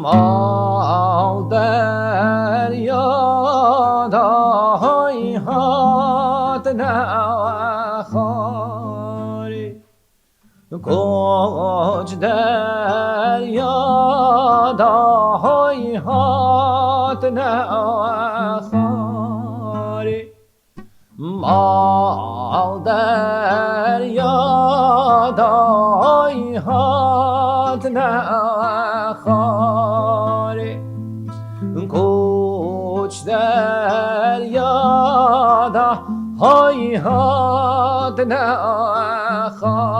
ما دریادای هات نخاری کوچ دریادای هات نخاری ما دریادای هات نخاری کوچ دریادای هات نخاری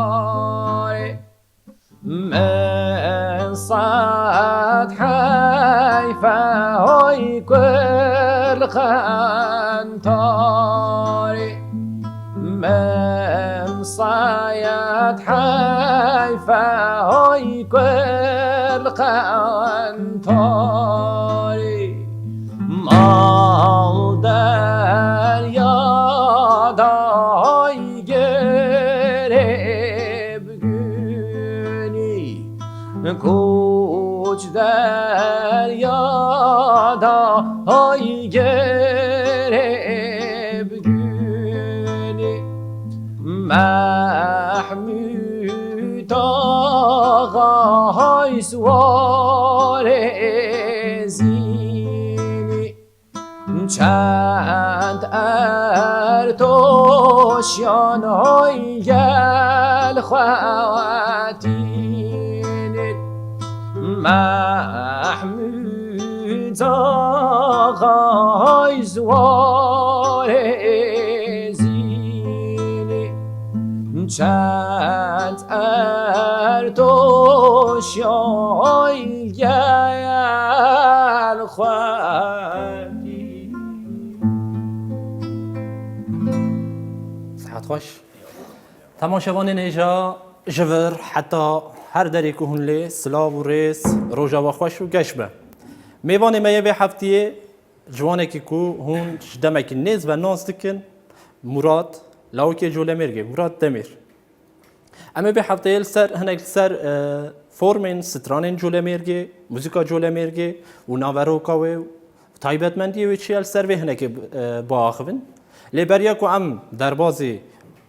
من صد حیفه های کل خنتاری من صد حیفه های کل خنتاری ما در یادای گریبگونی کوچ در یادای گریبگونی محمود آقای سوار زینی چند ارتوشیان های گل خواتینی محمود آقای سوار زینی چند ارتوشیان گل خواتینی. صحت خوش تماشاوان نیجا جور حتی هر دری که هنلی سلاو و ریس روژا و خوش و گشبه میوان میه به هفتیه جوانه که هون شدمه که نیز و ناز دکن مراد لاوکی جوله مرگه مراد دمیر اما به هفته سر هنگ سر فرمین سترانین جوله مرگه موزیکا جوله مرگه و ناوروکاوه تایبت مندیه و چیل سر به هنگ با آخوین لیبریا کو ام در بازی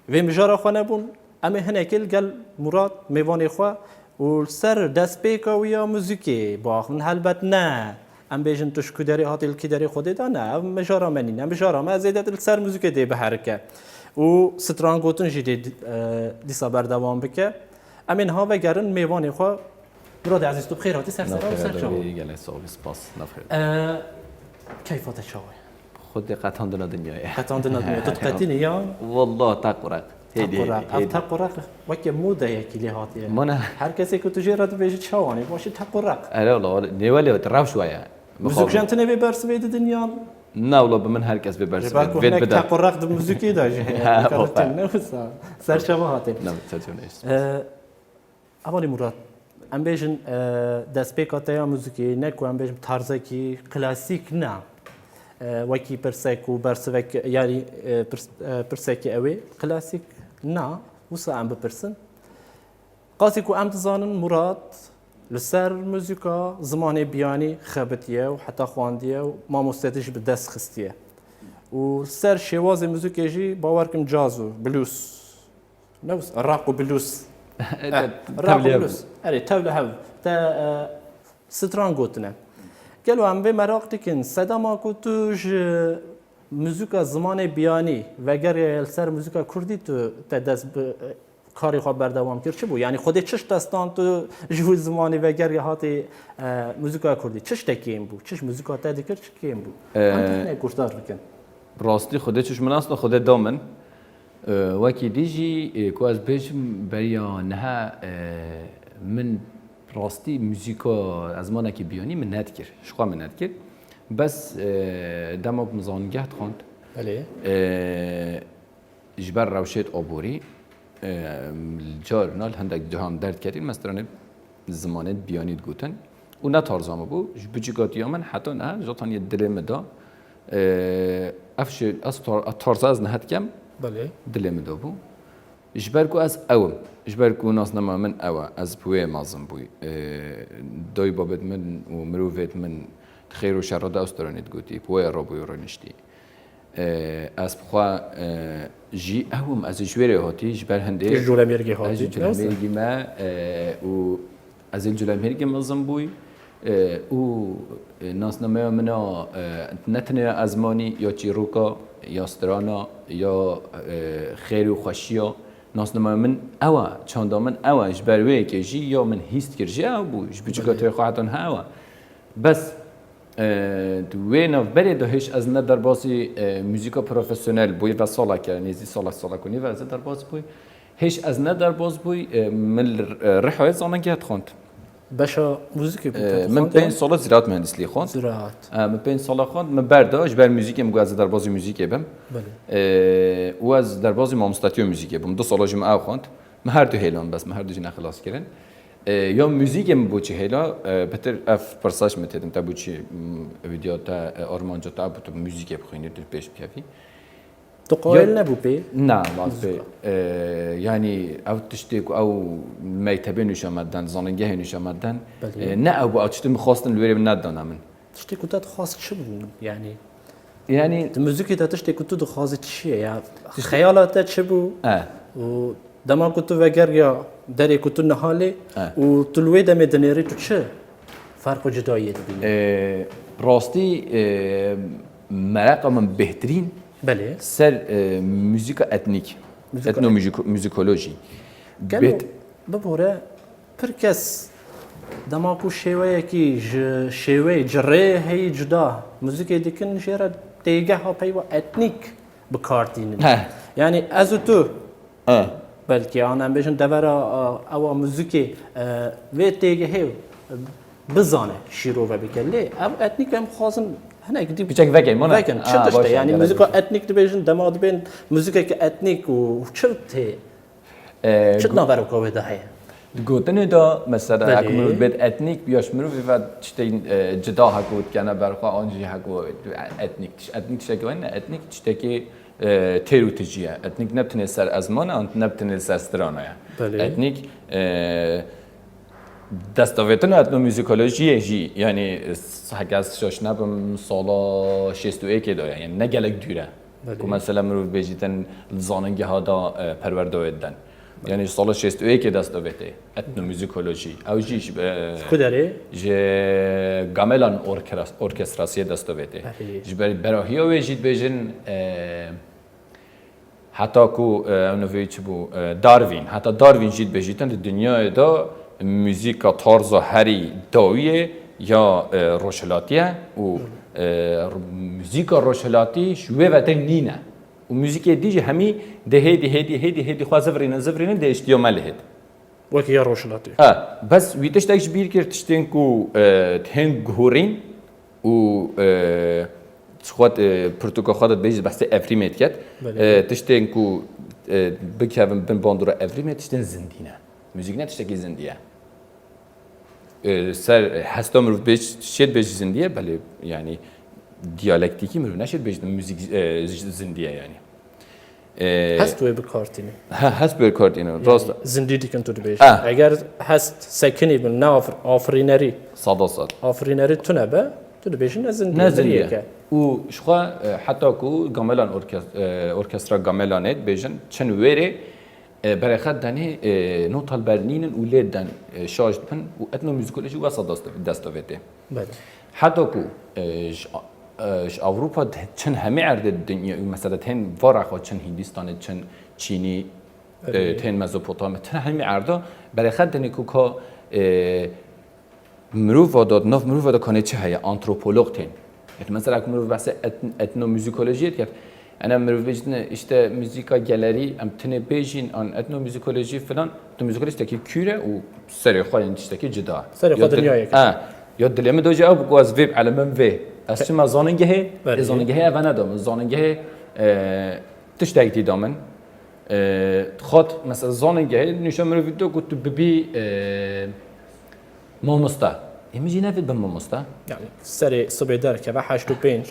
و مجارا خو نبون ام هنکل گل مراد میوان خو و سر دست بیکا و یا موزیکی با خون البته نه ام بیشن تشکو داری هاتیل کی داری خودی دا نه ام مجارا منین ام مجارا ما زیادت سر موزیک دی به حرکت و سترانگوتن جدی دیسا بردوام بکه امین ها و گرن میوان خو مراد عزیز تو بخیر هاتی سر سر شو گله سویس پاس نفر کیفات شوی خود قطعاً دنیا دنیای قطعاً دنیا تقطینی یا والله تقرق تقرق وقتی موده یکی لحاظیه من هر کسی که تجاری را بیشتر شوانی باشه تقرق آره والله نیولی تراف شویه موزیک جنت نبی برس وید دنیا نه والله به من هر کس ببرس وید بده تقرق دم موزیکی داشته نه سر شما هاته نه تجونیست اولی مراد ام بیشن دست پیکاته موزیکی نکو ام بیشن طرزی کی کلاسیک نه وکی پرسک و برسوک یعنی پرسکی اوی کلاسیک نه وسا ام بپرسن قاسی کو ام تزانن مراد لسر موزیکا زمان بیانی خبتیه و حتی خواندیه و ما مستدش به دست خستیه و سر شواز موزیکیجی باور کم جازو بلوس نوس راق و بلوس راق و بلوس اره تبله هاو تا ستران گوتنه گلو هم به مراق دیکن صدام کو توش موزیکا زمان بیانی و گر سر موزیکا کردی تو دست کاری خواب بردوام کرد چه بود یعنی خودت چش دستان تو جو زمانی و گر هاتی موزیکا کردی چش تکیم بود چش موزیکا تا دیگر چه کیم بود نه گفتار بکن راستی خودت چش مناست خودت دامن وکی دیجی کو از بیشم بریا نه من راستی موزیکا از ما نکی بیانی من ندکر شقا من ندکر بس دما مزانگهت خوند بله جبر روشت آبوری جار نال هندک جهان درد کردیم مثلا زمانت بیانید گوتن و نه تارزام بو بچگاتی من حتی نه جاتان یه دلم دا افش از تارزاز نهت کم بله دلم دا بو جبركو از اوم جبركو ناس نما من اوا از بوي مازم بوي دوي بابت من ومروفت من خير وشر دا استرانيت قوتي بوي ربوي ورنشتي از بخوا جي اوم از جويري هاتي جبر هندي جولا ميرجي از هاتي جولاميرجي ما و از الجولاميرجي مازم بوي و ناس نما منا نتنه ازماني یا چیروکا یا استرانا یا خیر و خوشیا ناس نما من اوا چند من اوا جبروی که جی یا من هیست کرجی او بو جبچگاه توی خواهتون ها بس دوی ناف بری دهش از نه در باسی موزیکا پروفسیونل بوی و سالا که نیزی سالا کنی و از در باز بوی هیچ از نه در باز بوی من رحای زانن که خوند باشا موزیکی بود من 5 سال زراعت مهندسی خوند زراعت من 5 سال خوند من برداشت بر موزیک مگو از در بازی موزیک بم بله و از در بازی مامستاتیو موزیک بم 2 سال جم او خوند من هر دو هیلان بس من هر دو جن خلاص کردن یا موزیک م بوچی هیلا بهتر اف پرساش متدم تا بوچی ویدیو تا آرمانجا تا بوت موزیک بخوینید پیش بیافی تو قائل نبو بی نه واسه يعني او تشتيك او ما يتبينوش مدن زاننگه هنوش مدن نه او اتشتم خواستن الوري من ندان من تشتی کتات خاص چه بود يعني الموزیکی تا تشتی کتو خاص چیه یا خیالات چه بود و دما کتو وگر یا دری کتو نهاله و تلوی دم دنیری تو چه فرق و جدایت بینی راستي مرقه من بهترین بله سر موزیکا اتنیک اتنو موزیکولوژی گلو ببوره پر کس دماغو شیوه کی شیوه جره هی جدا موزیک دیکن جره دیگه ها پیوا اتنیک بکارتین یعنی از تو بلکه آنم بیشن دورا او موزیک و دیگه هی بزانه شیرو و بکله او اتنیک هم خواستن هناك دي بيجاك فاجن مانا فاجن شفتش يعني موسيقى اتنيك دبيجن دماغ بين موسيقى اتنيك وشفت هي شفت نظرك وده هي گوتن دا مثلا اكمل بيت اتنيك بياش مرو في تشتين جدا هكوت كان برخوا انجي هكو اتنيك شكوين اتنيك تشتكي تيرو تجيه اتنيك نبتني سر ازمان انت نبتني سر استرانا اتنيك دستاویتن اتنو موزیکولوژی جی یعنی هگاز شاشنبم سالا 61 داره یعنی نگلک دوره که مثلا مرو بجیتن زاننگه ها دا پرورده دادن یعنی سالا 61 دستاویته اتنو موزیکولوژی او جیش کدره ج گاملان ارکستراسی دستاویته جبری براهی او جیت بجن حتی کو اونوی چه بو داروین حتی داروین جیت بجیتن دنیای دا موزیکا طرز هری داویه یا روشلاتیه و موزیکا روشلاتی شوی و تنینه و موزیک دیجی همی دهی خواه زفرینه ده اشتیامل هد وکی یا روشلاتی بس ویتش تاکش بیر کرد تشتین کو تهن گهورین و خود پرتوکا خودت بیش بحث افریمیت کرد تشتین کو بکیون بن باندورا افریمیت تشتین زندینه موزیک نه تشتکی زندیه سر هستا مرو بیش شد بیش زندیه بله یعنی دیالکتیکی مرو نشد بیش موزیک زندیه یعنی هست توی بکارتینی هست بکارتینی راست زندی دیکن تو بیش اگر هست سکنی بن نه آفرینری صد آفرینری تو نبه تو بیشن زندیه که و شخوا حتی کو گاملان ارکسترا گاملانت بیشن چند ویره برای خد دنی نوتال برنینن ولید دن شاش بن و اتنو موزیکولوژی واسه دستاویته بله حتی کو اروپا چند همه عرض دنیا مثلا تن وارخ چند هندستان چند چینی تن مزوپوتامه تن همه عرضا برای خد دنی کو که مروف داد نف مروف داد کنه چه هیا آنتروپولوگ تن مثلا که مروف بحث اتنو موزیکولوژی کرد أنا مروفيجنا إشتا موسيقى جاليري أم تني بيجين عن إتنو موسيقولوجي فلان إتنو موسيقولوجي تكي كورة وسري خالين تشتكي جدا سري خالد دنياك يود اللي مدوجي أو بقواز فيب على من في أسمع زاننجه زاننجه أنا دام زاننجه تشتكي تي دامن خاط مثلا زاننجه نشان مروفيدو قلت ببي ماموستا يمجي نفيد بماموستا يعني سري صبي دارك يا حاجتو بينش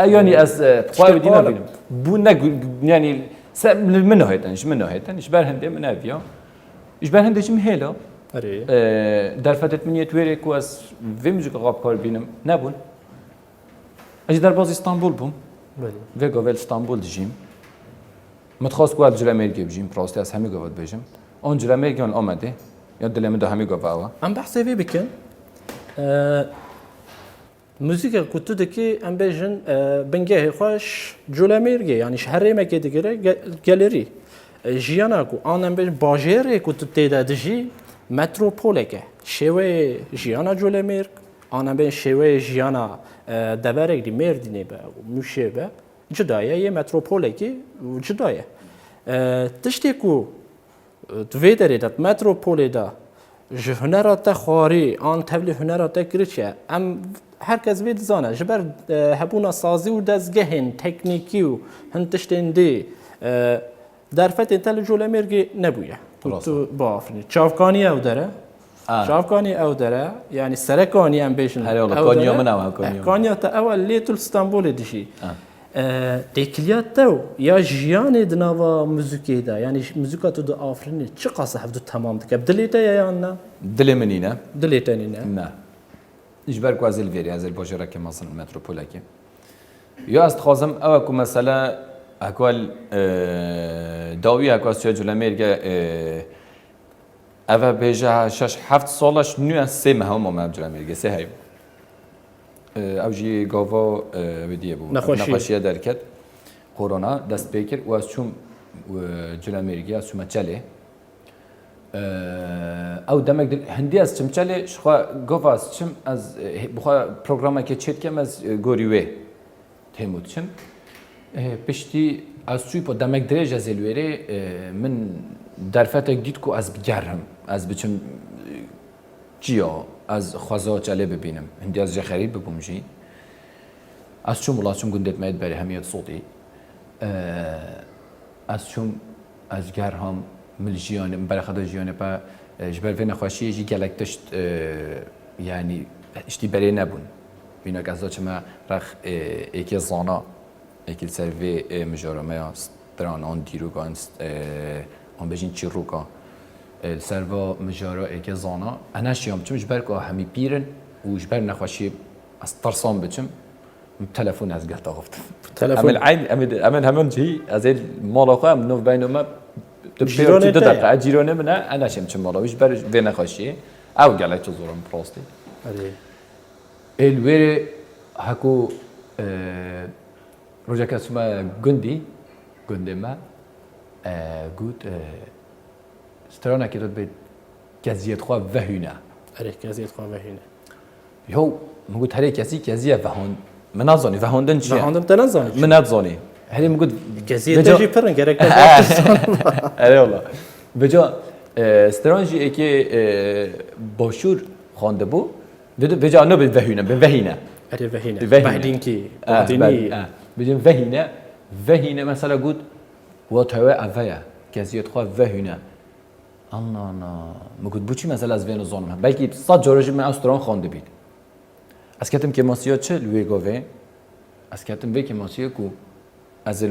يعني از قوي دينا بينهم بو نق يعني من نهایتن ايش بر هنده من افيا ايش بر هنده جم هلا آره در فترة من يتويري كواس في موسيقى غاب كار بينم نبون اجي در باز اسطنبول بوم بله في قبل اسطنبول دجيم متخاص كوال جراميرجي بجيم براستي از همي قبل بجيم اون جراميرجي اون آمده ياد دلم ده همي قبل اوا ام بحث وی بکن موزیک کتو دکی ام بیجن بنگه خوش جولاميرگي يعني شهر ما كده گالری جیانا کو آن ام بیجن باجره کتو تیدا دجی متروپولکه شوی جیانا جولاميرگ آن ام بیجن شوی جیانا دبرگ دی مردینه با موشه با جدایه یه متروپولکی جدایه تشتی کو دویدری داد متروپولی دا هنرات خواری آن تبلی هنرات کریچه ام هر کس وید زانه جبر هبونا سازی و دزگهن تکنیکی و هنتشتین دی در فتن تل جولاميرگي نبويه تو بافني چافکانی او داره چافکانی او داره يعني سرکانی ام بیشن هر والله کانیا من او کانیا تا اول لیتل استانبول دشی تکلیات تو یا جیان دنوا موزیکی دا یعنی موزیکا تو دو آفرینی چه قصه هفته تمام دکه دلیتا یا نه دل منينا دلیتا نه نه اجبر كواز الفيري از الباجرة كمثلا متروبولاكي يا استخازم او اكو مثلا اكوال داوي اكو سيا جولاميرجا اوا بيجا شش هفت سالش نو از سه مهم ما جولاميرجا سه هاي او جي غاوا بدي ابو نخوشيه دركت كورونا دست بيكر واس چوم جولاميرجا سوما چله او دمك هندي از چمچله شخوا گواس چم از بخوا برنامه که چت کم از گوریوه تیموت چم پشتی از سوی پا دمك درج از الویره من در فتره دید کو از بگرم از بچم جیا از خوازا چله ببینم هندی از جخری ببومجی از چم ولا چم گندت ماید بری همیت صوتی از چم از گرهم ملجيان برخدا جيان با جبر فين خواشي جي گلكتشت يعني اشتي بري نبون بينا كذا چما رخ ايكي زانا ايكي سيرفي مجارمه استران اون ديروغان اون بجين چيروكا السيرفا مجارا ايكي زانا انا شيام چم جبر كو همي بيرن و جبر نخواشي استرسام بچم تلفون از گلتا گفت تلفون عمل همون جي از مالاقا نو بينما جيرونه دقيقة جيرونه منه أنا شيء مش مالاويش برج بين خاشية أو قالت تزورم براستي. الوير هكو رجع كاسما جندي ما قلت سترانا كده بيت كازية خوا وهنا. كازية خوا وهنا. يو مقول هري كازية وهون منازوني وهوندن شيء. وهوندن تنازوني. منازوني. هري مقول كازية تجي فرن كرك. أره والله. بجا استرانجی که باشور خوانده بود بجا نه به وهینه به وهینه اره وهینه بعدین کی بعدینی بجا وهینه مثلا گفت وات هوا اویا کسیت خواه وهینه الله مگود بچی مثلا از وین زانم بلکه صد جارجی من استران خوانده بید از کتم که ماسیا چه لوی گاوه از کتم وی که ماسیا کو از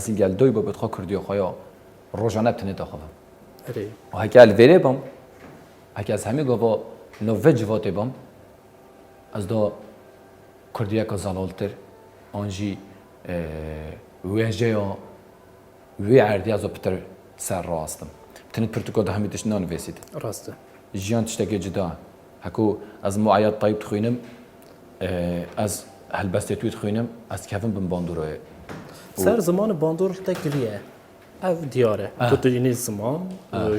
این گل دوی با بدخوا کردی خوایا روزانه بتنه داخلم و هک الویره بام هک از همه گاوا نوه جواته بام از دا کردیا که زلالتر آنجی ویجه یا وی عردی از پتر سر راستم بتنه پرتوکا ده همیتش نان ویسید راسته جیان تشتگی جدا هکو از معاید طیب تخوینم از هلبسته توی تخوینم از کفن بم باندوره سر زمان باندور تکلیه او دیاره تو اینی زمان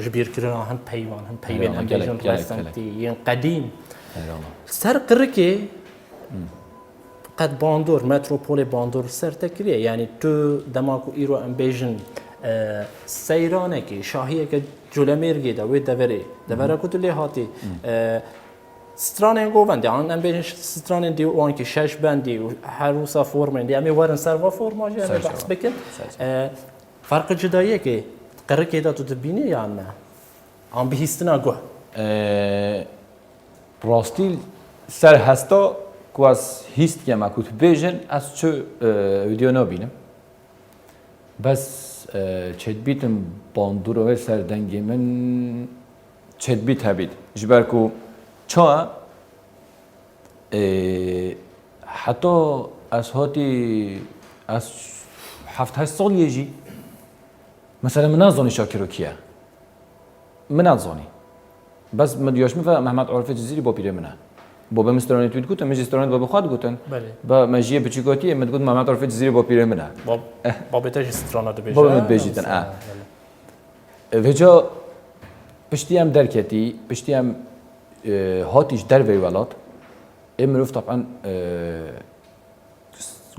جبیر کردن هم پیوان هم بیشتر رسانتی یه قدیم سر قرقه قد باندور متروپول باندور سر تکلیه یعنی تو دماغو ایرو ام بیشن سیرانه که شاهیه که جولاميرگي دا وی دوره کتو لی هاتی سترانه گووندی آن ام بیشن سترانه دی وان که شش بندی و هر روزا فرمندی امی وارن سر و فرماجی امی بحث بکن فرق جداییه که قرقه دا تو دبینی یا نه آن بهیستنا گوه راستی سر هستا که از هیست که ما کت بیجن از چه ویدیو نبینم بس چت بیتم باندور و سردنگی من چت بیت هبید جبر کو چا حتی از هاتی از 7 سال یجی مثلا من نزانی شاکر کیه من نزانی بس مدیاش میفهم محمد عارف جزیری با پیره منه با به مسترانی توید گفتن مجلسترانی با بخواد گفتن با مجیه بچیکاتی من گفت محمد عارف جزیری با پیره منه با بتاج استرانا دو با مد بیجیدن وجا پشتی هم درکتی پشتی هم هاتیش در وی ولات امروز طبعا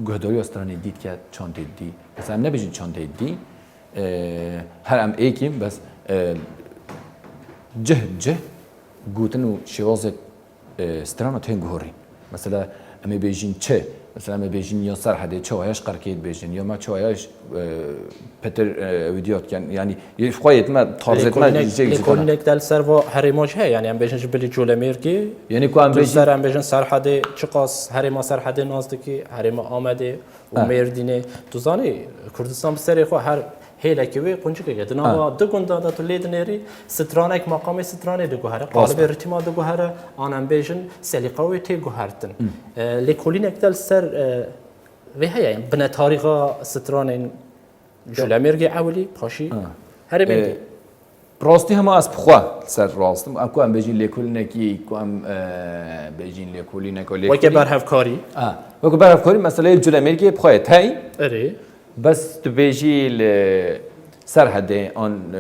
گهداری استرانی دید که چند دی مثلا نبیجید چند دی هر ام ایکیم بس جه گوتن و شوازت استرانا تين جهورين مثلا اما بيجين چه مثلا اما بيجين يا سرحده چه وياش قركيد بيجين يا ما چه وياش بتر فيديوهات كان يعني يفقيت ما طارزت ما لكل نكدل سروا هرماج هي يعني ام بيجن جبلي جولميركي يعني كو ام بيجين سر ام بيجن سرحده چقاس هرما سرحده نازدکی هرما آمده و مردینه تو زانی کردستان بسری خو هر هیله که وی قنچه که دنیا دو گنده داد لید نری سترانک مقام سترانه دو گهره قالب ارتما دو گهره آنم بیشن سلیقه وی تی گهرتن لیکولین اکدل سر وی هیا بنا تاریخ سترانه جلمرگ اولی پاشی هر بندی راستی هم از بخوا سر راستم ام کو ام بیجین لیکولین کی کو ام بیجین لیکولین کولی وکی برهف کاری وکی برهف کاری مثلا جلمرگ بخواه تای اره بس تبيجي سرحده آن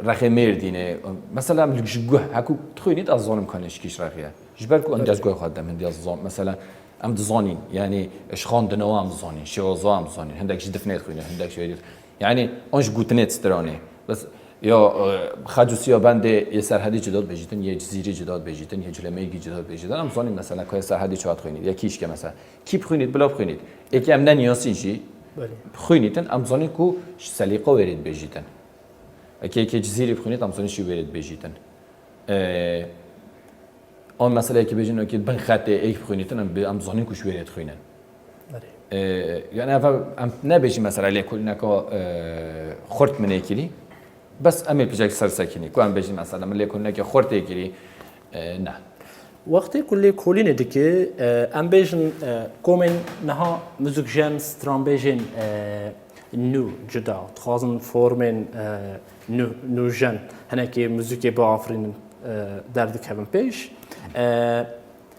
رخی مردینه مثلا لجگوه هکو تخوینید از زانم کنش کیش رخیه جبر کو انداز گوه خواهد من دیاز زان مثلا ام دزانین يعني اش خواندن و ام زانین شوازا ام زانین هندک جد دفنیت خوینه هندک شوید يعني آنش گوتنیت استرانه بس یا خجوسیا بنده یه سرحدی جداد بجیتن یه جزیره جداد بجیتن یه جلمه‌ای جداد بجیتن ام زانین مثلا که سرحدی چهات خوینید یا کیش که مثلا کی بخوینید بلا بخوینید یکی ام ننیاسینجی بخوینیتن امزانی کو سلیقه ورید بجیتن اکی جزیره بخوینید امزانی شی ورید بجیتن آن مسئله که بجین که بن خط ایک بخوینیتن امزانی کوش ورید خوینن یعنی اول نبیجی مثلا لیکولی نکا خورد من ایکلی بس امیل پیچک سر سکنی کو ام بجی مثلا من لیکولی نکا خورد ایکلی نه وقتی کلی کلین دکی ام بیشن کومن نها موزیکجن ستران بیشن نو جدا تخازن فرمن نو جن هنر که موزیک با آفرین درد کبن پیش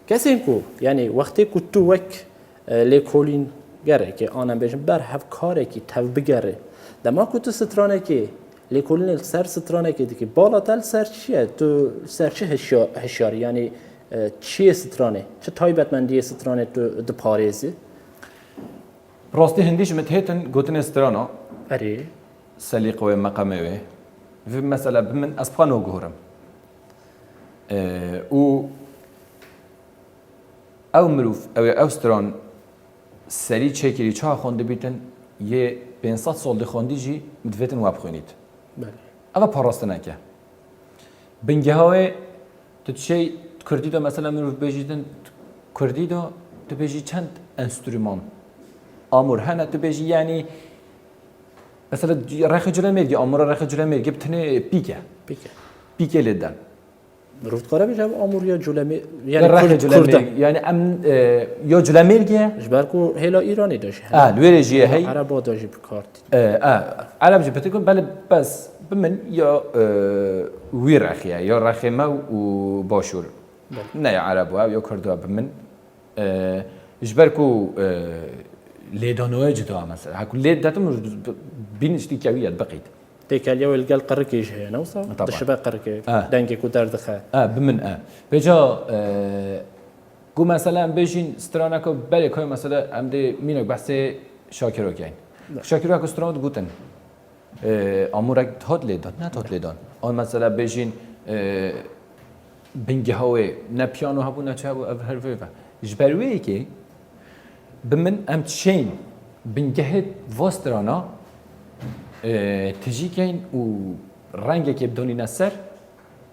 کسی کو یعنی وقتی که تو وک لیکولین گره که آنم بیشن بر هف کاری که تو بگره دما که تو سترانه که لیکولین سر سترانه که دکی بالا تل سر چیه تو سر چه هشیاری یعنی چیه سترانه؟ چه تایبەتمەندی سترانه دو پارێزی؟ راستی هندیش متهتن گوتن سترانا اره سلیقه و مقامه و مثلا من اسپانو گورم او مروف او ستران سری چکری چه خونده بیتن یه 500 سال خواندی جی مدفتن واب خونید بله اما پاراست نکه بنگه های تو چی کردی دا مثلا مروف بجیدن کردی دا تو بجی چند انسترومان آمور هنه تو بجی یعنی مثلا رخ جلو میگی آمور رخ جلو میگی بتنه پیکه لیدن مروفت کاره بیشتر آمور یا جلمی یعنی رخ جلو میگی یعنی ام یا جلو میگی جبر کو هلا ایرانی داشت لویره جیه هی عربا داشت بکارت عرب جی بتکن بله بس بمن یا وی رخیه یا رخ ما و باشور نه یا عرب و یا کردوا بمن جبركو ليدانوه جدا مثلا هكو ليد داتم بينشتي كويات بقيت تيكاليا والقال قركيش هي نوصا الشباب قركي دانكي كو دار دخا بمن بجا كو مثلا بيجين سترانكو بالي كوي مثلا عمدي مينك بحثي شاكرو كاين شاكرو هكو ستران قوتن امورك تهات ليدان نه تهات ليدان اون مثلا بيجين بنگه هاوی نه پیانو هبو نه چه هبو هر ویفا جبروی که بمن ام تشين بنگه واسترانا تجی کن و رنگی که بدونی نسر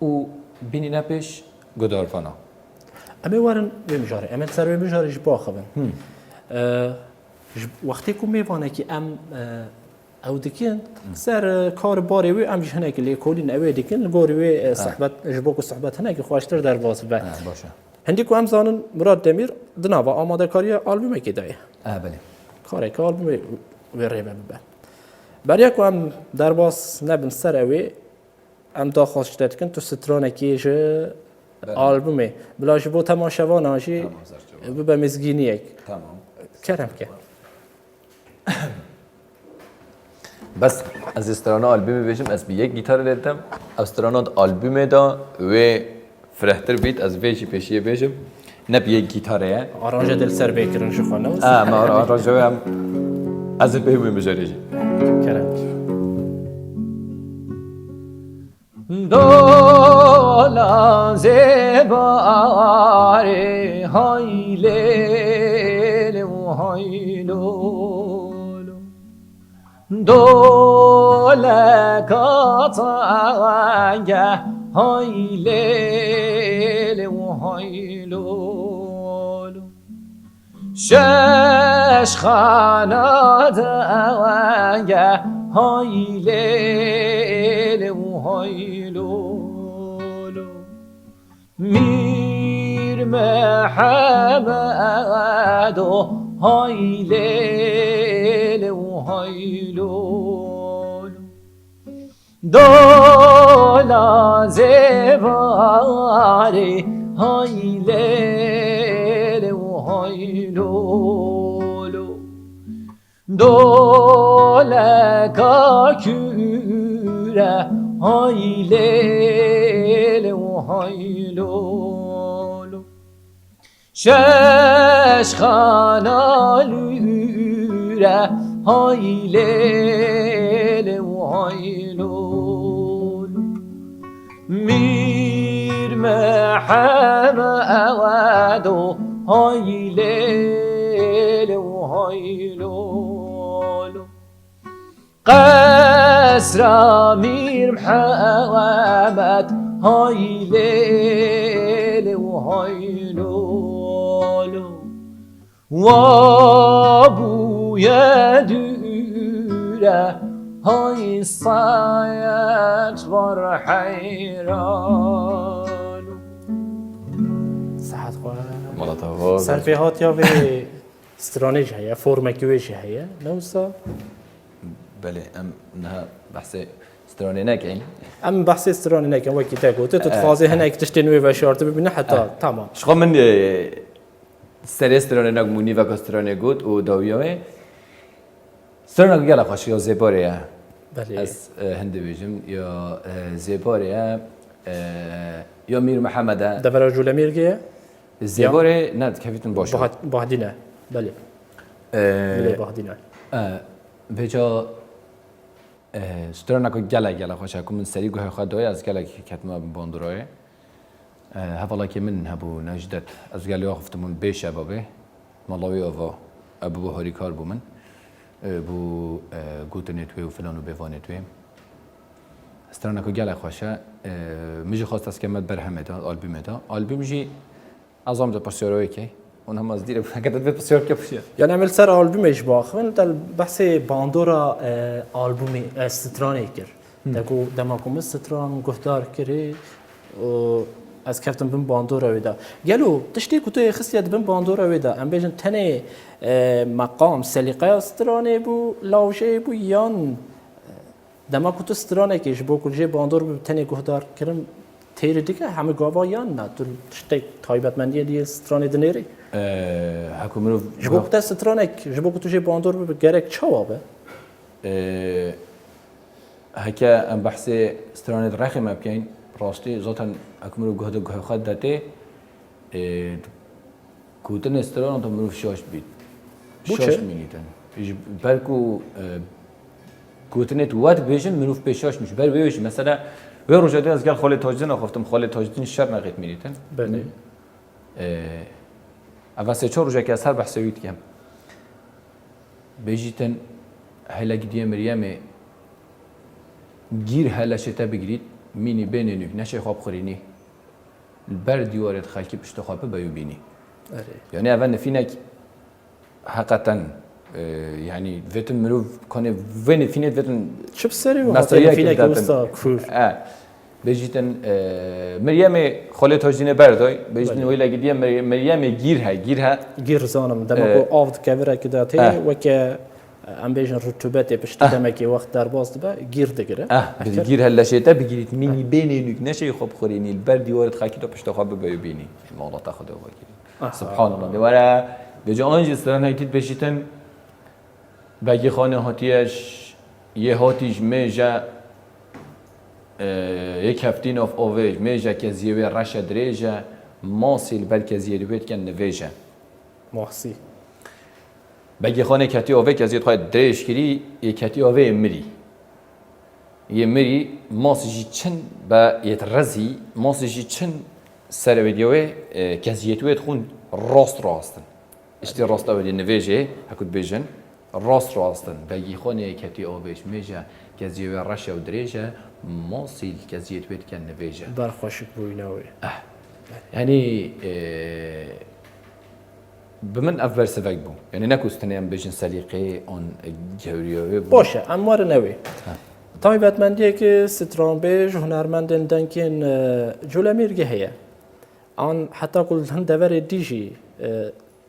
و بینی نپیش گدار فنا اما وارن بمجاره اما سر بمجاره جبا خبن وقتی که میوانه که ام او دكين سر كار باري وي امش هناك اللي كولين اوي دكين الغوري وي صحبات جبوك صحبات هناك خواشتر در باز به باشه هنديكو ام زانن مراد دمير دناوا آماده کاری آلبوم کی دای بله کاری که آلبوم وی ریبه به برای که ام در باز نبن سر اوی ام داخل شده کن تو سترانه کیش آلبومه بلاش بو تماشاوان آجی به مزگینی یک تمام کرم که بس از استرانا آلبوم بیشم از بی یک گیتار لیدم استرانا آلبوم دا و فرحتر بیت از ویشی پیشیه بیشم نب یک گیتاره آرانجه دل سر بکرن شو خانه ما آرانجه هم از البوم مجاریجی کرم دولا زباره های لیل و های لولو دولا کاتانگه های لیل و های لولو شش خانادانگه های لیل و های لولو میر محمد و های لیل و های لولو دولا زباره های لیل و های لولو دولکا کوره های لیل و های لولو شش خانالوره های لیل و های لولو میر محمد و های لیل و های لولو قصر میر محمد های لیل و های لولو و بوی دوره های سایت ور حیرانو صحت خواه مالتا سرفیهات یا به استرانیج هیا فرمکیویش هیا نوسا بله ام نه بحث استراني ناكين ام بحث استراني ناكين وكي تاكو تتفاضي هناك تشتنوي بشارت ببين حتى تمام شخو من سر استراني ناك موني وك استراني گوت و داویای استراني گلا خوش یا زباره بله از هند بیجم یا زباره یا میر محمد دفر رجل میرگه زباره نه کفیتون باشه بعدینه بله بله بعدینه بجا استرانه گلا خوشه که من سری گوه خود دای از گلا که کتما باندرای هفلا که من هبو نجدت از گلی آخفتمون بیش بابه ملاوی آوا ابو بهاری کار بومن بو گوتنتوی و فلان و بیوانتوی استرانه گلا خوشه میشه خواست از کمت برهمه دا آلبوم جی ازام دا پرسیاروی که اون هم از دیره بودن که پرسیار که پرسیار يعني عمل سر آلبومش باخ من دل بحث باندورا آلبومي استراني كر دكو دماكم استران گفتار كري و از كفتم بن باندورا ودا قالوا تشتي كتو خصيت بن باندورا ودا ام بيجن تني مقام سليقه استراني بو لاوشي بو يان دماكو تو استراني كيش بو كل جي باندور بو تني گفتار كرم تير دیگه همه گاوا یان نه تو تشتي تایبت مندی دی استراني دنيري حکومت جبوك تا سترانك جبوك تو جي باندور بگرك چوابه هكا ام بحث استراني رخي ما بكين راستي ذاتا حکومت گهد خد دته کوتن استران تو مروف شاش بيت شاش مينيتن بركو کوتنت وات بيجن مروف بشاش مش بر بيش مثلا و روزادی از گل خالد تاجدین آخفتم خالد تاجدین شر نقید میریتن بله اول سه چهار روزه که از هر بحث وید کم بیجیتن هلا گدیه مریم گیر هلا شتا بگیرید مینی بینی نشه خواب خورینی بر دیوارت خالکی پشت خوابه بیو بینی یعنی اول نفینک حقیقتا يعني فيتن مروف كان وين فينيت فيتن چه بسری و مستریه هاتفینه که که وستا کور بيجيتن مريم خالد هاجدين برداي بيجيتن ويلا قديم مريم گیرها گیر زانم دمکو آفت کبره که داته و که ام بیشن رطوبت پشت دمکی وقت در باز دبا گیر دگره بتجير هلا شيتا بيجيت ميني بيني انك نشي خب خوريني البرد يورد خاكي تو پشت خواب بيبيني الموضوع تاخده وكيل سبحان الله ورا بجا انجستران هيتيت بيجيتن باقي خانه هاتيش یه هاتیش میجا یک هفتین آف اویج میجا که زیوی رش دریجا ماسیل بلکه زیوی بیت کن نویجا محسی باقي خانه کتی اوی که زیوی خواهد دریج کری یک کتی اوی مری یه مری ماسیجی چن با یترزی ماسیجی چن سر ویدیوی که زیوی خون راستن اشتی راست اولی نویجه هکود بیجن راستن باقي خانه کتی اویش میجا که زیوی رش و دریجا ماسیل که زیوی بیت کن نویجا برخوشک بویناوی يعني بمن أفضل سفاق بو يعني نكو استنيام بيجن سليقي on جوريوي باشه اموار نوی تایبەتمەندیە که ستران بیج هنرمندن دنکن جولەمیرگە هەیە آن حتی کل هەند دەڤەرێ دیژی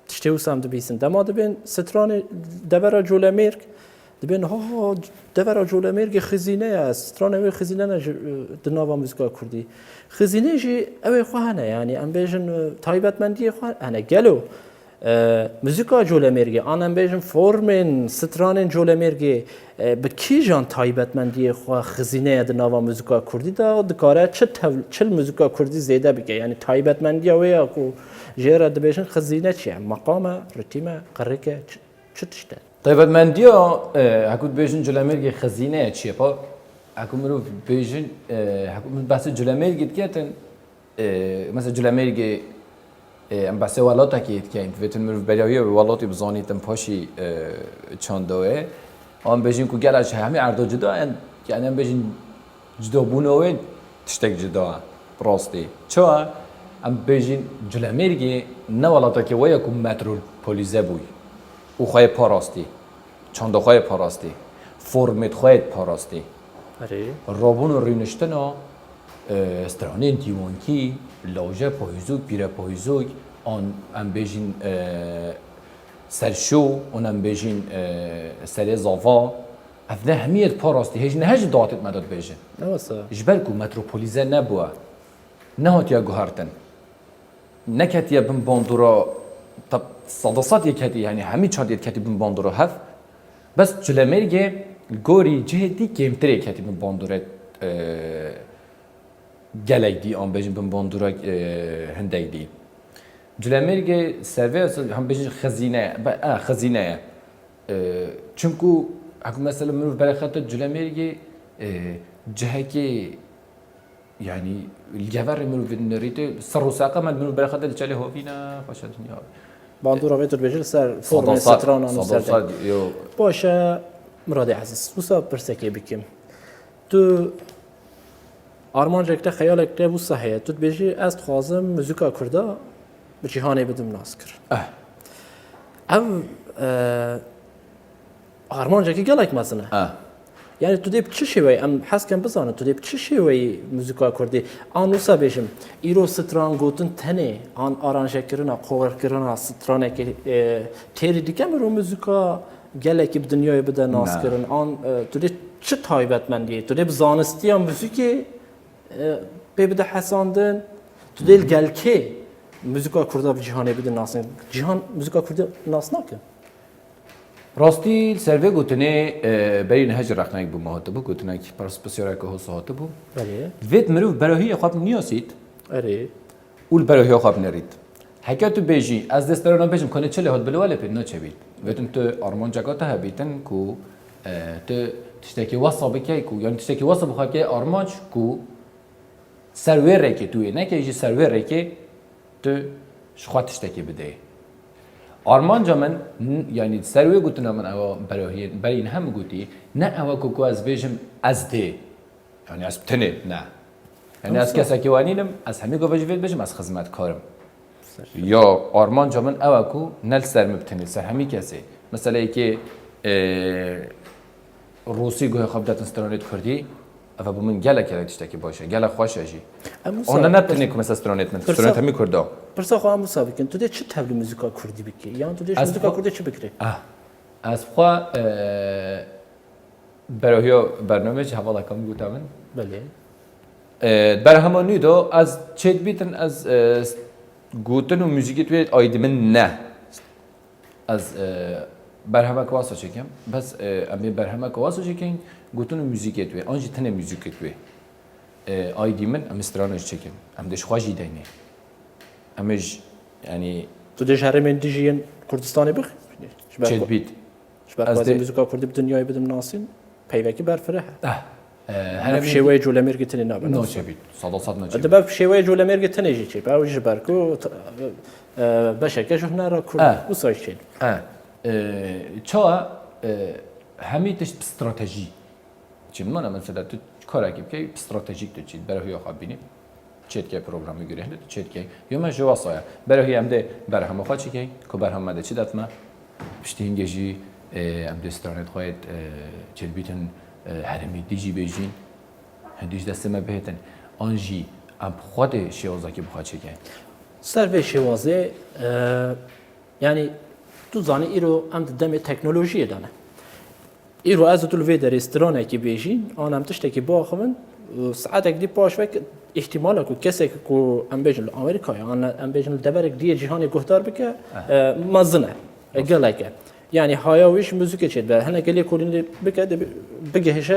تشتی وسام دەبیسن دەما دەبێن سترانی دەڤەرە جولەمیرگ دەبێن ها دەڤەرە جولەمیرگی خزینەیە ستران ئەوێ خزینە دناوا موزیکا کوردی خزینەیژی ئەوێ خوا هەنە یعنی ئەم بێژن تایبەتمەندیە خوا هەنە گەلو موزیکا جولەمیرگی آن ئەم بێژن فۆرمێن سترانên جولەمیرگی bi kîjan taybetmendiyê xwe xizîneye di nava muzika Kurdî de dikare çil muzika Kurdî zêde bike yani taybetmendiya wê ya ku jê re dibêjin xizîne çi ye meqame ritîme qirêke çi tişt e taybetmendiya hekû dibêjin culemêrgê xezîneye çi ye pa hekû mirov bêjin hekû min behsê culemêrgê diketin mesela culemêrgê em behsê welatekê dikein divêtin mirov beriya wê welatê bizanîtin paşî çandawê آن بیشین کو گرایش همه اردا جدا ان یعنی ام بیشین جدا بونوی تشتک جدا راستی چه ام بیشین جلمیرگی نه ولاتا که ویا کو مترول پلیزه بوی او خواهی پاراستی چند خواهی پاراستی فرمت خواهی پاراستی رابون و رینشتنا استرانه دیوانکی لاجه پایزوک پیره پایزوک آن ام بیشین سرشو اونم بیشین سر زاوا افده همیت پاراستی هیچ نه هیچ داتت مداد بیشین نواسا جبر کو متروپولیزه نبوه نه هاتیا گوهرتن نه کتیه بن باندورا طب صداصات یکتی یعنی همی چند یکتی بن باندورا هف بس جلمیرگه گوری جهدی کمتری یکتی بن باندورا گلک دی آن بیشین بن باندورا هندگ دی جلمیرگه سروی هم بیشتر خزینه چونکو اگه مثلا منو برای خاطر جلمیرگه جهکی یعنی الجوار منو في النريت سر وساقه منو برای خاطر چاله هوینا فاشل دنیا باندورا ویتر بیشتر سر فرم ستران آن سر باشه مراد عزیز وسا برسکی بکیم تو آرمان جکت خیالک ده وسا هست تو بیشتر از خوازم موسیقی کرده به جهانی بدم ناس کرد. او آرمان جاکی گلک مثلا. یعنی تو دیب چه شوی ام حس کن بزنه تو دیب چه شوی موسیقی کردی آن نوسا بیشم ایرو ستران گوتن تنه آن آرانج کردن قوار کردن سترانه که تری دیگه مرو موسیقی گلکی به دنیای بده ناس کردن آن تو دیب چه تایبەتمەندی تو دیب زانستی ام موسیقی بده حساندن تو دیل گلکی موسیقی کرده به جهانی بده ناس جهان موسیقی کرده ناس نکن راستی سروی گوتنه برای نهج رخنگ بو ماهات بو گوتنه که پرس بسیار که حسات بو بله وید مروف براهی خواب نیاسید اره اول براهی خواب نرید حکایت بیجی از دستران بیجم کنه چه لحظه بلواله پید نه چه بید ویدم تو آرمان جگات ها بیتن کو تو تشتکی وصابه که کو یعنی تشتکی وصابه خواهد که آرمانج کو سروی رکی توی نه که ایجی سروی رکی تو شخوات تشتکی بده آرمان جامن یعنی سروی گوتن من اوا برای این هم گوتی نه اوا کوکو از بیشم از ده یعنی از بتنه نه یعنی از کسی که وانینم از همه گوجه وید بیشم از خدمت کارم یا آرمان جامن اوا کو نل سر مبتنی سر همه کسی مثلا که روسی گوه خواب دادن استرانت کردی اما بومن گله کرد تشتکی باشه گله خوش اجی آن نبتنی که مثلا استرانت من استرانت همی کرده پرسا خواهم مسابقه تو چه تبلی موزیکا کردی بکی یعنی تو موزیکا کردی چه بکری از خوا برای برنامه چه حوالا کم گوته من بله بر همانی دو از چه بیتن از گوتن و موسیقی توی آیدی من نه از برهمه کواسو چکم بس امی برهمه کواسو چکن گوتن و موسیقی توی آنجی تنه موسیقی توی آیدی من ام استرانش چکم ام دش خواجی دینه امش یعنی تو دیش هر من دیجین کردستانی بخ چه بیت از موزیکا کردی به دنیای بدم ناسین پیوکی برفره هر شیوه جولمیر گتنی نابه نه چه بیت صد نه چه دباب شیوه جولمیر گتنی چی باو جبرکو باشه که جهنا را کرد وسایش چی چا همیتش استراتژی چی من مثلا تو کاری که استراتژیک تو چی برای خود بینیم چیت که پروگرامی گیره هنده چیت که یا من جوا سایا برای هم ده برای هم خواهی که که برای هم مده چی داد ما پشتی اینجی هم دستانت خواهد چیت بیتن هرمی دیجی بیجین هندیش دست ما بهتن آنجی ام خود شیوازه که بخواد چی که سر به شیوازه یعنی تو زانی ایرو ام دم تکنولوژی دانه ایرو از تو الوی در استرانه که بیجین آنم تشته که با خوان ساعت اگدی باش وقت احتمالا که کسی که ام بیجن آمریکا یا ام بیجن دبرک دیه جهانی گفتار بکه مزنه گله که یعنی هایاویش موزیک چید به هنر گلی کلینی بکه بگهش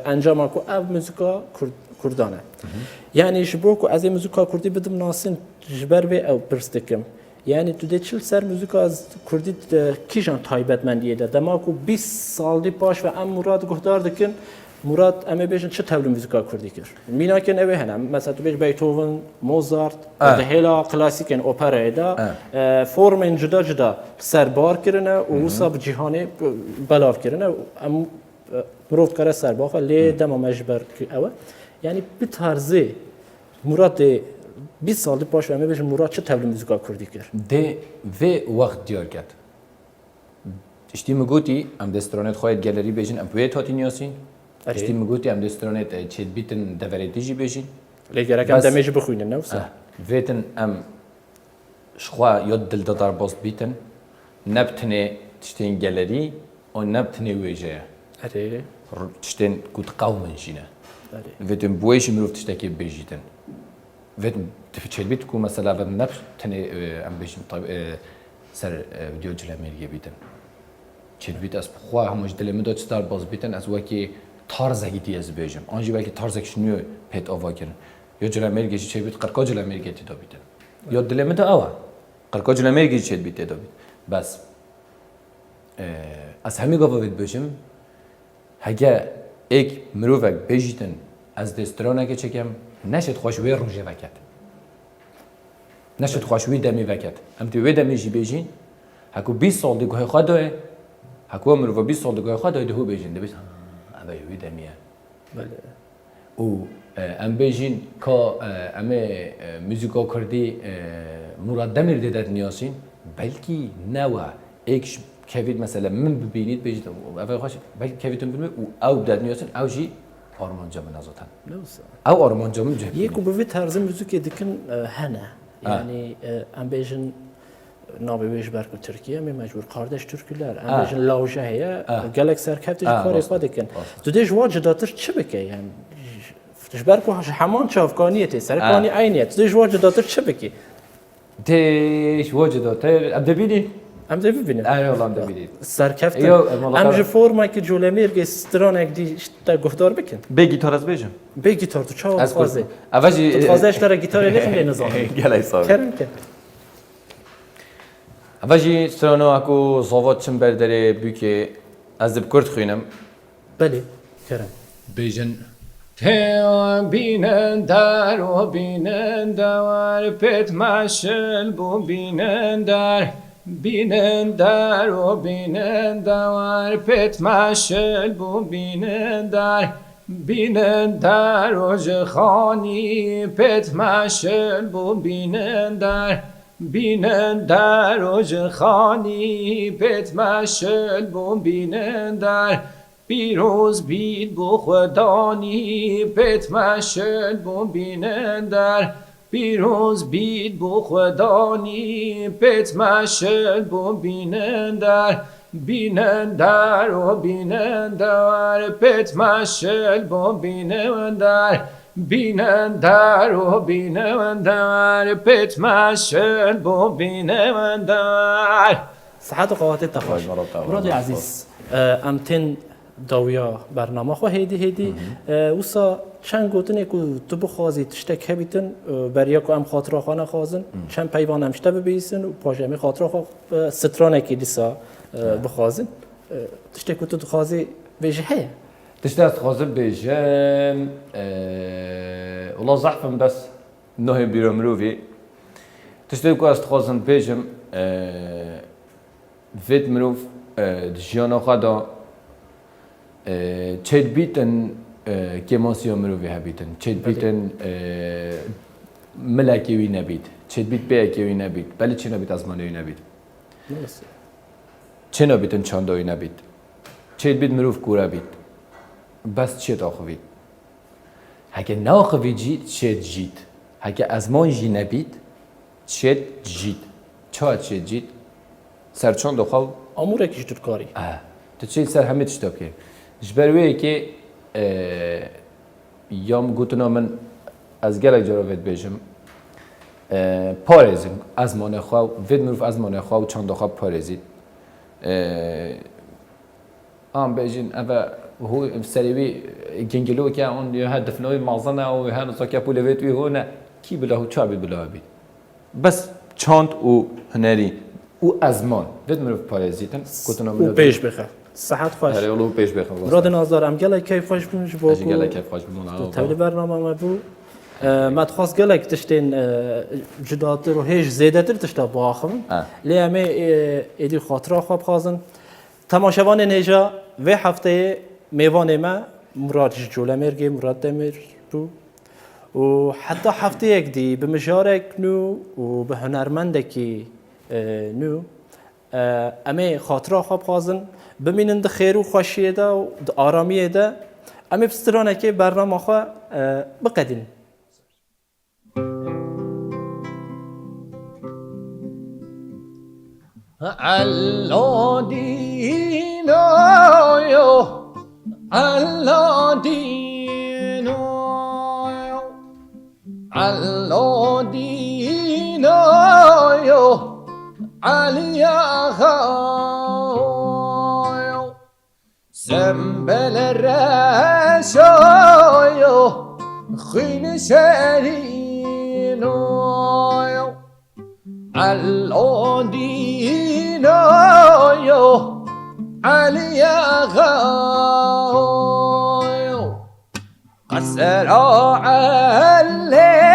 انجام کو او موزیکا کردانه یعنی شبو کو از موزیکا کردی بدم ناسین جبر به او پرستکم یعنی تو دیچل سر موزیکا از کردی کیشان تایبت من دیده دما کو 20 سال دی باش و ام مراد گفتار دکن مراد ام بیشن چه تبل موزیکا کردی کرد مینا که نه هنم مثلا تو بیش بیتهوون موزارت ده هلا کلاسیک ان اپرا دا فرم جدا جدا سربار کرنه و وساب جهانی بلاف کرنه ام مراد کار سرباخ لی دم مجبر اوه یعنی به طرزی مراد 20 سال باش ام بیشن مراد چه تبل موزیکا کردی کرد ده و وقت دیار کرد اشتی مگوتی ام دسترانت خواهد گالری بیشن ام پویت هاتی نیاسین اشتی مگوتی ام دسترانت چید بیتن دوریتیجی بیشین لیکن اگه دمیج بخوینه نوسا ویتن ام شخوا یاد دل دار باز بیتن نبتنه تشتین گالری و نبتنه ویجه اره تشتین کود قومن شینه اره ویتن بویش میروف تشتکی بیجیتن ویتن تفچل بیت کو مثلا و نبتنه ام بیشین طيب سر ویدیو جلمری بیتن چید بیت از خوا همش دلمه داد ستار باز بیتن از وکی تارزگی دیز بیجم آنجی وکی تارزگش نیو پیت آوا کردن یا جلمری چید بیت قرقا جلمری تا بیتن یا دلمه دا آوا قرقا جلمری چید بیت دا بیت بس از همی گفت بیجم هگه ایک مروفک بیجیتن از دسترانه که چکم نشد خوشوی روزه وکت نشد خوشوی دمی وکت هم توی دمی جی بیجین هکو 20 سال دیگه خدای هکو مروف 20 سال دیگه خدای ده بیجین ده بیت اوی دمیه بله او ام بیجین که ام موزیکا کردی مراد دمیر دیدت نیاسین بلکی نوا ایکش کوید مثلا من ببینید بیجید اوی خوش بلکی کویدتون ببینید او داد نیاسین او جی آرمان جامن ازاتن نوسا او آرمان جامن جه یکو به طرز موزیک دکن هنه یعنی ام بیشن نابی بیش برکو ترکیه می مجبور قاردش ترکیلر ام بیشن لاوشه هیا گلک سرکفتش کاری خود دکن تو دیش واجد داتر چه بکی یعنی تش برکو همان چافکانیه تی سرکانی عینیه تو دیش واجد داتر چه بکی دیش واجد داتر ابدا بیدین ام ده ببینم آره والله ابدا بیدین سرکفت ام جو فرما که جولمیر گه ستران اک دی تا گفتار بکن به گیتار از بیجم به گیتار تو چاو خوازه اوجی تو خوازهش داره گیتار لیخم به نظام گلای صاحب کرم که اوجی سترانو اکو زوات چم برداره بیکه از دب کرد خوینم بله کرم بیجن تیو بینن در و بینن دوار پت مشل بو بینن در و بینن دوار پت مشل بو بینن در و جخانی پت مشل بو بینن بینن در اوج خانی پت مشل بون بینن در پیروز بید بو خدانی پت مشل بون بینن در پیروز بید بو خدانی پت مشل بون بینن در بینن در و بینن در پت مشل بون بینن در بینن در و بینن در پت مشل بون بینن در صحت و قوات تخوش برادر عزیز امتن داویا برنامه خو هیدی وسا چند گوتنه کو تو بخوازی تشتک هبیتن بریا کو ام خاطر خانه خوازن چند پیوان امشته ببیسن و پاجمی خاطر خو سترانه کی دیسا بخوازن تشتک کو تو خوازی وجهه تشتاق خازن بيجان والله زحفم بس نهي بيرمروفي تشتاق كواست خازن بيجم فيت مروف دجيانا خدا تشيد بيتن كيماسيا مروفي هبيتن تشيد بيتن ملاكي وي نبيت تشيد بيت بيكي وي نبيت بل تشي نبيت ازماني وي نبيت تشي نبيتن چاندا وي نبيت تشيد بيت مروف كورا بيت بس چه داخوید هکه ناخوید جید چه جید هکه از ما جی نبید چه جید چه جید سرچون دخو امور کیش کاری تو چه سر همه تشتاب که جبروی که یام گوتنا من از گلک جراوید بیجم پارزیم از ما نخواو وید مروف از ما نخواو چند دخواب پارزید بیجین اوه هو سریوی جنگلو که اون یه هدف نوی مازنه و هنوز که پولویت وی هونه کی بله چه بید بله بید بس چند او هنری او ازمان وید مروف پارازیتن کتنا او پیش بخیر صحت خوش هر اولو پیش بخیر براد نازدار ام گله کیف خوش بینش با اجی گله کیف خوش بمون تبلی برنامه ما بو ما تخص گله تشتین جداتر و هیچ زیاده تر تشتا با آخم لیامه ایدی خاطره خواب خازن تماشاوان نیجا و هفته میوان ما مراد جوله مرگی مراد دمر بو و حتی هفته یک دی به مشارک نو و به هنرمند نو امی خاطره خواب خازن ببینند خیر و خوشیه ده و آرامیه ده امی بسترانه که برنامه خواه بقدین الله دینو الله دینو الله دینو علی آقا سنبل رشایو خین شرینو الله دینو علی آقا قصر علیه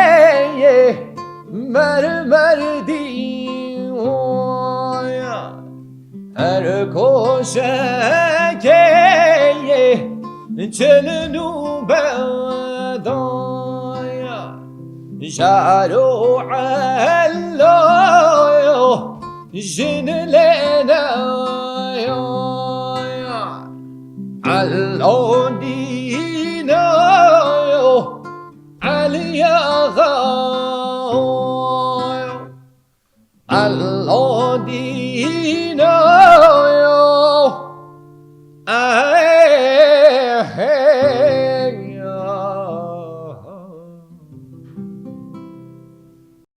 مرمر دیویا هر کوشکیه چلنو بدایا شعرو علایو جن لنایا الله دینایو علیا